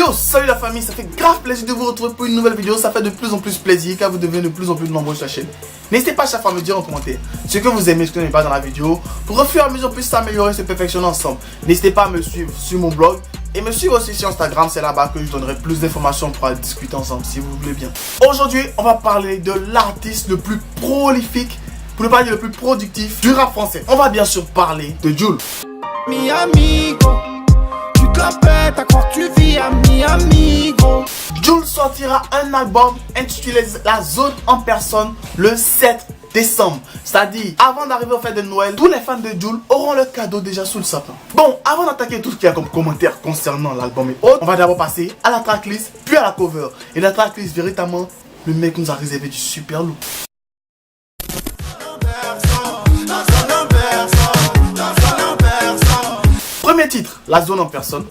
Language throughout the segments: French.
Yo, salut la famille, ça fait grave plaisir de vous retrouver pour une nouvelle vidéo. Ça fait de plus en plus plaisir car vous devenez de plus en plus nombreux sur la chaîne. N'hésitez pas à chaque fois à me dire en commentaire ce que vous aimez, ce que vous n'aimez pas dans la vidéo. Pour au fur et à mesure on puisse s'améliorer et se perfectionner ensemble. N'hésitez pas à me suivre sur mon blog et me suivre aussi sur Instagram. C'est là-bas que je donnerai plus d'informations pour aller discuter ensemble si vous voulez bien. Aujourd'hui, on va parler de l'artiste le plus prolifique, pour ne pas dire le plus productif du rap français. On va bien sûr parler de Jul. Mi amigo, tu te la pètes à croire que tu vis à Miami, gros. Jul sortira un album intitulé La Zone en personne le 7 décembre. C'est-à-dire, avant d'arriver aux fêtes de Noël, tous les fans de Jul auront le cadeau déjà sous le sapin. Bon, avant d'attaquer tout ce qu'il y a comme commentaire concernant l'album et autres, on va d'abord passer à la tracklist, puis à la cover. Et la tracklist, véritablement, le mec nous a réservé du super lourd. Premier titre, La Zone en personne.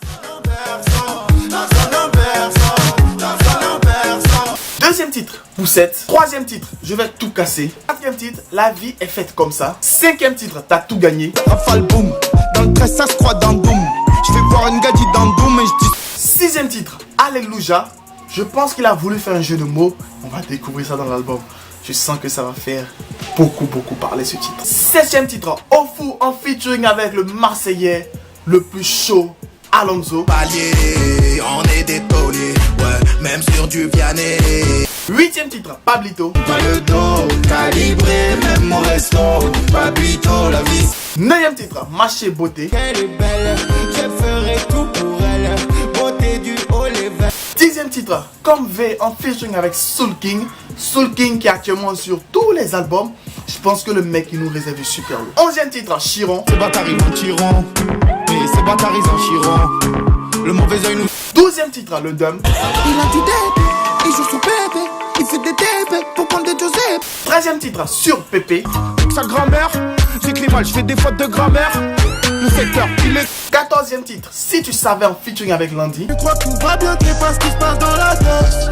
Deuxième titre, Poussette. Troisième titre, Je vais tout casser. Quatrième titre, La vie est faite comme ça. Cinquième titre, T'as tout gagné. Rafale boum, dans le 13 ça se croit dans Doom. Je vais voir une gadji dans Doom et je dis. Sixième titre, Alléluia. Je pense qu'il a voulu faire un jeu de mots. On va découvrir ça dans l'album. Je sens que ça va faire beaucoup parler ce titre. Septième titre, Au Fou en featuring avec le Marseillais le plus chaud, Alonso. Palier, on est des tauliers, ouais, même sur du Vianney. Huitième titre, Pablito. Pas le dos, calibré, même au resto. Pablito, la vie. Neuvième titre, Maché Beauté. Elle est belle, je ferai tout pour elle. Beauté du haut level. Dixième titre, Comme V en featuring avec Soul King. Soul King qui est actuellement sur tous les albums. Je pense que le mec il nous réserve du super lourd. Onzième titre, Chiron. Ces bâtards ils vont tyran. Et ces bâtards ils en chirant. Le mauvais oeil nous. Douzième titre, Le Dum. Il a du débit, il joue sous bébé. Il fait des débits pour prendre des Joseph. Treizième titre, Sur Pépé. Avec sa grand-mère, j'écris mal, je fais des fautes de grammaire. Le secteur, il est. Quatorzième titre, Si tu savais en featuring avec Landy. Tu crois que tout va bien, tu sais pas ce qui se passe dans la tête.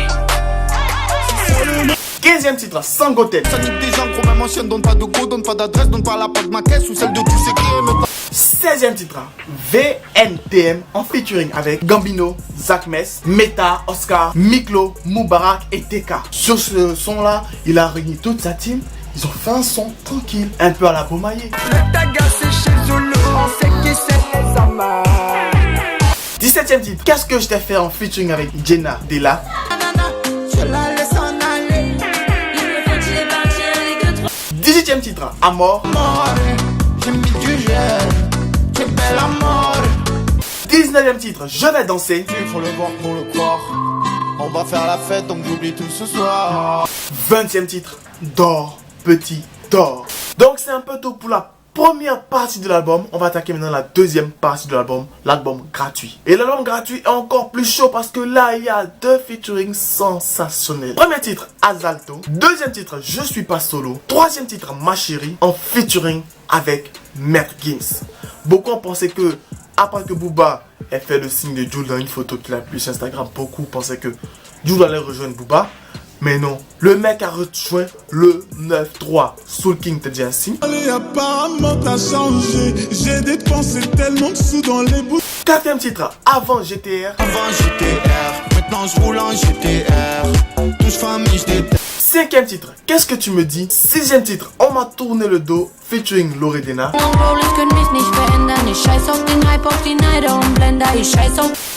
Quinzième titre, Sangoten. Ça nique des gens, gros, même ancienne, donne pas de go, donne pas d'adresse, donne pas la plaque de ma caisse ou celle de tu sais qui est. 16e titre, VNTM en featuring avec Gambino, Zach Mess, Meta, Oscar, Miklo, Moubarak et TK. Sur ce son là, il a réuni toute sa team. Ils ont fait un son tranquille, un peu à la Beaumaillé. Le taga c'est chez Zolo, on sait qui c'est les amas. 17e titre, Qu'est-ce que je t'ai fait en featuring avec Jenna Della. Je la laisse en aller. 18e titre, Amor. J'ai mis du gel, j'ai belle amor. 19e titre, Je vais danser. Il faut le voir pour le croire. On va faire la fête, donc j'oublie tout ce soir. 20e titre, Dors, petit, dors. Donc c'est un peu tout pour la première partie de l'album. On va attaquer maintenant la deuxième partie de l'album, l'album gratuit. Et l'album gratuit est encore plus chaud parce que là il y a deux featuring sensationnels. Premier titre, Azalto. Deuxième titre, Je suis pas solo. Troisième titre, Ma chérie, en featuring avec Maître Gims. Beaucoup ont pensé que après que Booba ait fait le signe de Jul dans une photo qu'il a publiée sur Instagram, beaucoup pensaient que Jul allait rejoindre Booba. Mais non, le mec a rejoint le 9-3. Soul King te dit ainsi. Allez, apparemment t'as changé. J'ai dépensé tellement de sous dans les bouts. Quatrième titre, Avant GTR. Avant GTR, maintenant je roule en GTR. Touche famille, je déteste. Cinquième titre, Qu'est-ce que tu me dis? Sixième titre, On m'a tourné le dos, featuring Loredana.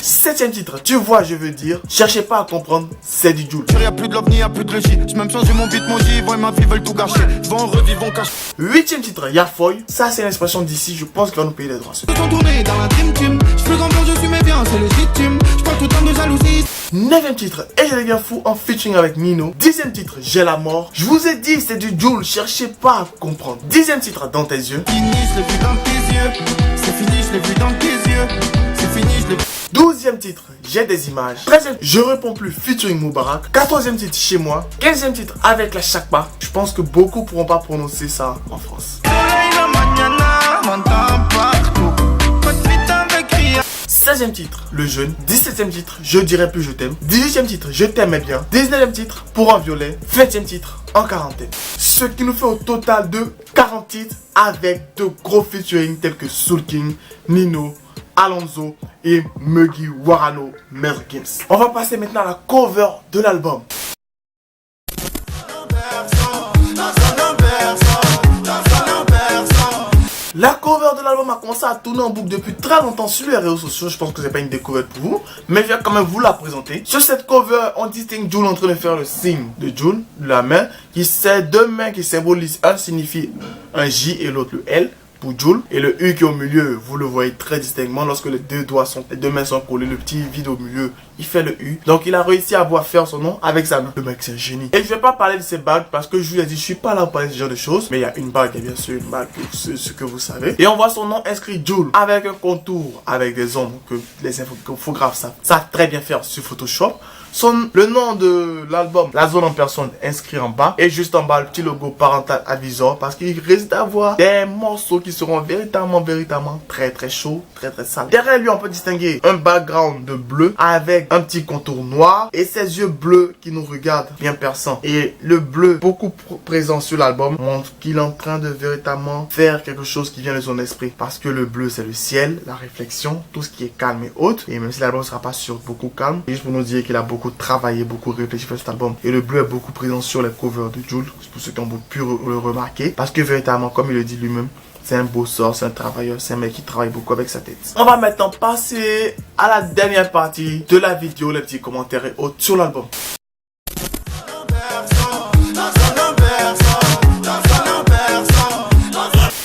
Septième titre, Tu vois, je veux dire. Cherchez pas à comprendre, c'est du Jul. Y'a plus de love, y'a plus de logis. J'ai même changé mon beat, mon givre et ma vie veulent tout gâcher. Je vais en revivre, on cache. Huitième titre, Yafoy. Ça, c'est l'expression d'ici. Je pense qu'il va nous payer les droits. Ils sont tournés dans la dream team. Je peux comprendre, je suis mais bien, c'est légitime. Je parle tout le temps de jalousie. Neuvième titre, Et je deviens fou en featuring avec Nino. Dixième titre, J'ai la mort. Je vous ai dit, c'est du Jul. Cherchez pas à comprendre. Dixième titre, Dans tes yeux. Fini, je l'ai vu dans tes yeux. C'est fini, je l'ai vu dans tes yeux. C'est fini, je l'ai vu. 12e titre, J'ai des images. 13e, Je réponds plus, featuring Moubarak. 14e titre, Chez moi. 15e titre, Avec la Chakpa. Je pense que beaucoup pourront pas prononcer ça en France. 16e titre, Le Jeune. 17e titre, Je dirai plus je t'aime. 18e titre, Je t'aimais bien. 19e titre, Pour un violet. 20e titre, En quarantaine. Ce qui nous fait au total de 40 titres avec de gros featuring tels que Soul King, Nino, Alonso et Muggy Warano Mel Gims. On va passer maintenant à la cover de l'album. La cover de l'album a commencé à tourner en boucle depuis très longtemps sur les réseaux sociaux. Je pense que c'est pas une découverte pour vous, mais je viens quand même vous la présenter. Sur cette cover, on distingue Jul en train de faire le signe de Jul, de la main, qui c'est deux mains qui symbolisent, un signifie un J et l'autre le L pour Jul, et le U qui est au milieu, vous le voyez très distinctement lorsque les deux mains sont collées, le petit vide au milieu, il fait le U. Donc il a réussi à voir faire son nom avec sa main. Le mec c'est un génie. Et je vais pas parler de ses bagues parce que je lui ai dit je suis pas là pour parler de ce genre de choses, mais il y a une bague et bien sûr une bague, ce que vous savez. Et on voit son nom inscrit Jul avec un contour, avec des ombres que les infographes savent très bien faire sur Photoshop. Le nom de l'album, La Zone en Personne, inscrit en bas. Et juste en bas, le petit logo parental advisor. Parce qu'il risque d'avoir des morceaux qui seront véritablement très chauds, très sales. Derrière lui, on peut distinguer un background de bleu avec un petit contour noir. Et ses yeux bleus qui nous regardent bien perçants. Et le bleu, beaucoup présent sur l'album, montre qu'il est en train de véritablement faire quelque chose qui vient de son esprit. Parce que le bleu, c'est le ciel, la réflexion, tout ce qui est calme et autre. Et même si l'album ne sera pas sur beaucoup calme, c'est juste pour nous dire qu'il a beaucoup travaillé, beaucoup réfléchi sur cet album. Et le bleu est beaucoup présent sur les covers de Jul, pour ceux qui ont pu le remarquer. Parce que véritablement, comme il le dit lui-même, c'est un bosseur, c'est un travailleur, c'est un mec qui travaille beaucoup avec sa tête. On va maintenant passer à la dernière partie de la vidéo, les petits commentaires et autres sur l'album.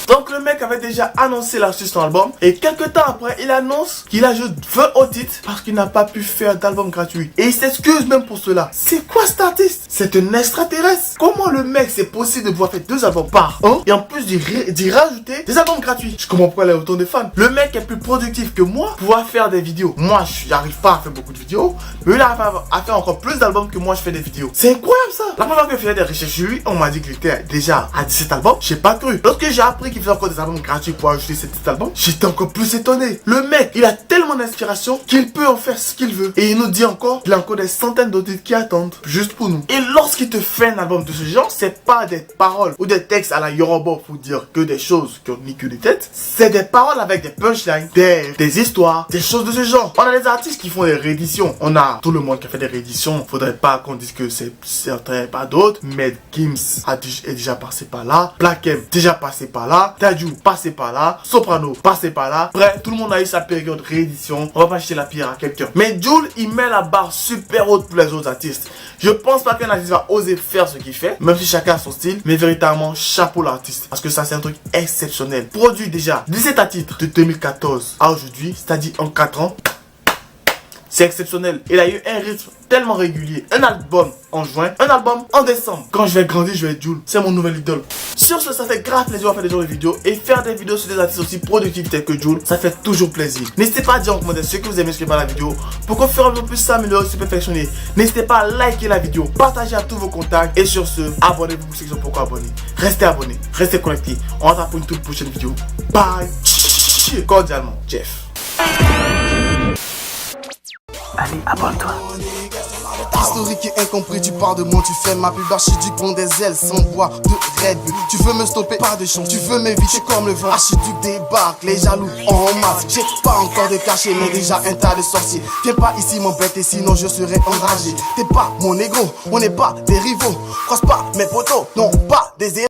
Donc le mec avait déjà annoncé la suite de son album et quelques temps après il annonce qu'il ajoute 20 au titre parce qu'il n'a pas pu faire d'album gratuit. Et il s'excuse même pour cela. C'est quoi cet artiste? C'est un extraterrestre. Comment le mec c'est possible de pouvoir faire 2 albums par an et en plus d'y rajouter des albums gratuits? Je comprends pourquoi il a autant de fans. Le mec est plus productif que moi pour pouvoir faire des vidéos. Moi je n'arrive pas à faire beaucoup de vidéos, mais il arrive à faire encore plus d'albums que moi je fais des vidéos. C'est incroyable ça. La première fois que je faisais des recherches sur lui, on m'a dit qu'il était déjà à 17 albums. J'ai pas cru. Lorsque j'ai appris qu'il faisait encore des albums gratuits pour ajouter cet album, j'étais encore plus étonné. Le mec, il a tellement d'inspiration qu'il peut en faire ce qu'il veut. Et il nous dit encore qu'il a encore des centaines d'auditeurs qui attendent juste pour nous. Et lorsqu'il te fait un album de ce genre, c'est pas des paroles ou des textes à la Yoruba pour dire que des choses qui ont ni queue ni tête. C'est des paroles avec des punchlines, des histoires, des choses de ce genre. On a des artistes qui font des rééditions. On a tout le monde qui a fait des rééditions. Faudrait pas qu'on dise que c'est certains, pas d'autres. Mel Gims est déjà passé par là. Black M déjà passé par là. Tadju passé par là. Soprano passé par là. Bref, tout le monde a eu sa période réédition. On va pas jeter la pierre à quelqu'un. Mais Jul, il met la barre super haute pour les autres artistes. Je pense pas qu'un artiste va oser faire ce qu'il fait, même si chacun a son style. Mais véritablement, chapeau l'artiste. Parce que ça, c'est un truc exceptionnel. Produit déjà 17 à titre de 2014 à aujourd'hui, c'est-à-dire en 4 ans. C'est exceptionnel. Il a eu un rythme tellement régulier. Un album en juin, un album en décembre. Quand je vais grandir, je vais être Jul. C'est mon nouvel idole. Sur ce, ça fait grave plaisir de faire des genres de vidéos. Et faire des vidéos sur des artistes aussi productifs tels que Jul, ça fait toujours plaisir. N'hésitez pas à dire en commentaire ce que vous aimez, ce que vous aimez la vidéo. Pour qu'on fasse un peu plus s'améliorer, se perfectionner. N'hésitez pas à liker la vidéo, partager à tous vos contacts. Et sur ce, abonnez-vous pour ceux qui sont pas encore abonnés. Restez abonnés, restez connectés. On se retrouve pour une toute prochaine vidéo. Bye. Cordialement, Jeff. Allez, abonne-toi. Historique et incompris, tu parles de moi, tu fais ma pub archiduc, prends des ailes sans bois de Red Bull. Tu veux me stopper, pas de chance, tu veux m'éviter comme le vent. Archiduc débarque, les jaloux en masse. J'ai pas encore de cachet, mais déjà un tas de sorciers. Viens pas ici m'embêter, sinon je serai enragé. T'es pas mon négro, on n'est pas des rivaux. Croise pas mes potos, non pas des héros.